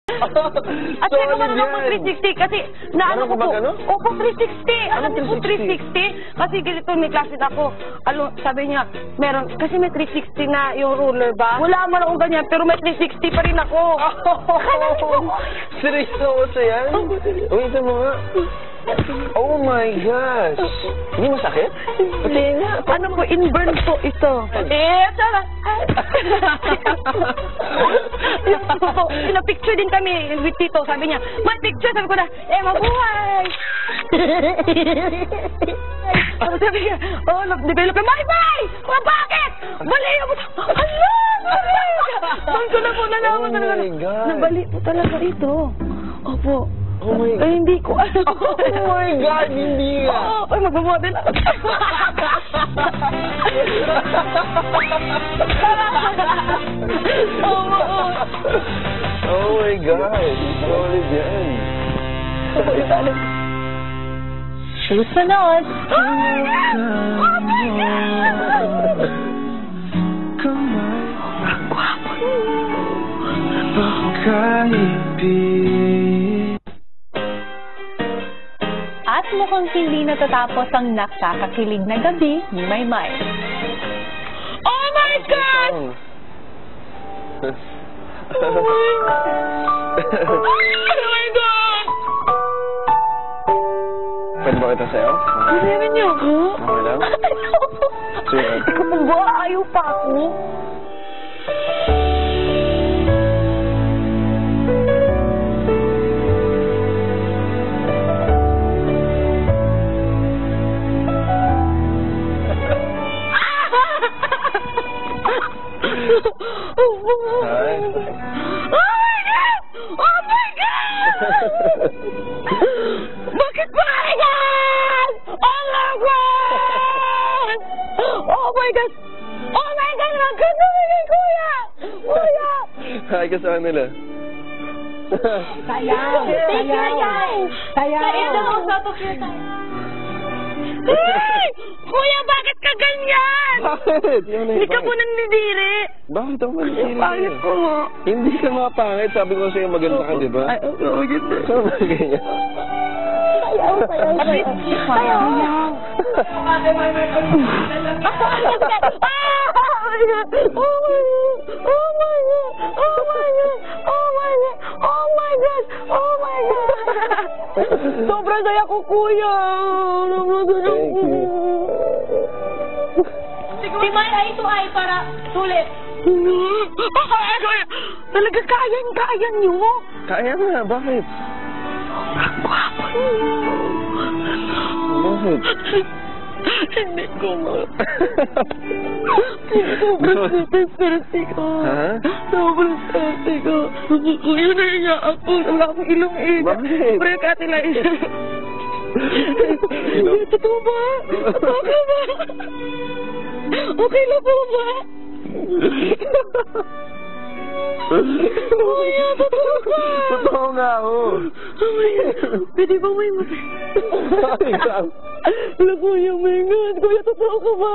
At saka marunong po 360 kasi naano ko po. Opo, 360. Alam niyo po 360? Kasi ganito may klase ako. Sabi niya, meron, kasi may 360 na yung ruler ba? Wala man akong ganyan, pero may 360 pa rin ako. Seryoso ko sa yan? Wait mo nga. Oh my gosh! Hindi masakit? Pati nga. Ano po, inburn po ito. Sarap. Pina-picture din kami with Tito. Sabi niya, may picture. Sabi ko na, mabuhay! Sabi niya, develop na, Maymay! Bakit? Bali mo ito! Hala! Doon ko na po nalaman talaga. Oh my God! Nabali po talaga ito. Opo. Oh my God! Ay, hindi ko alam. Oh my God! Hindi nga! Ay, magmamodel ako. Oh my God! Solid yan! Susunod! Oh my God! Oh my God! Ang gwapo At mukhang hindi natatapos ang nakakakilig na gabi ni Maymay. Oh my God! Oh my God! Pwede ba kita sa'yo? Pwede niyo ako? Okay lang? Sige. Ikaw mo ba? Ayaw pa ako? Hi. Oh my God! Oh my God! Bakit ba yan? Oh my God! Oh my God! Oh my God! Ang ganda mo yan, kuya! Kuya! Hi ka sa kanila. Sayaw! Sayaw! Sayaw! Hey! Kuya, bakit ka ganyan? Bakit? Hindi ka po nandidiri. Bakit ako manitiri? Pangit ko nga. Hindi ka mapangit. Sabi ko sa'yo maganda ka, di ba? Ay, oo, ganda. Saan ba ganyan? Sayaw! Sayaw! Sayaw! Sobrang saya ko, kuya. Thank you. Timay eye to eye para sulit. Talaga kaya niyo. Kaya nga, bakit? Sobrang gwapo niyo. Bakit? Hindi ko sobrang swerte ko. Ha? Sobrang swerte ko. Kuya, naiya ako. Wala akong ilong eh. Bakit? Pre, katila eh. Totoo ba? Totoo ka ba? Okay lang po ba? Kuya, totoo ka. Totoo nga ako. Oh my God. Pwede ba may Ikaw. Wala, kuya, oh my God. Kuya, totoo ka ba?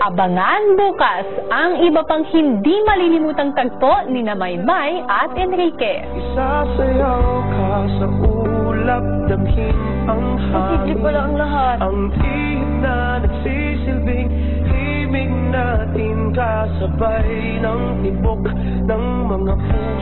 Abangan bukas ang iba pang hindi malilimutang tagpo ni Maymay at Enrique. Isasayaw ka sa ulap, damhin ang hangin. Pala ang lahat. Ang ihip na nagsisilbing himig natin kasabay ng tibok ng mga puso.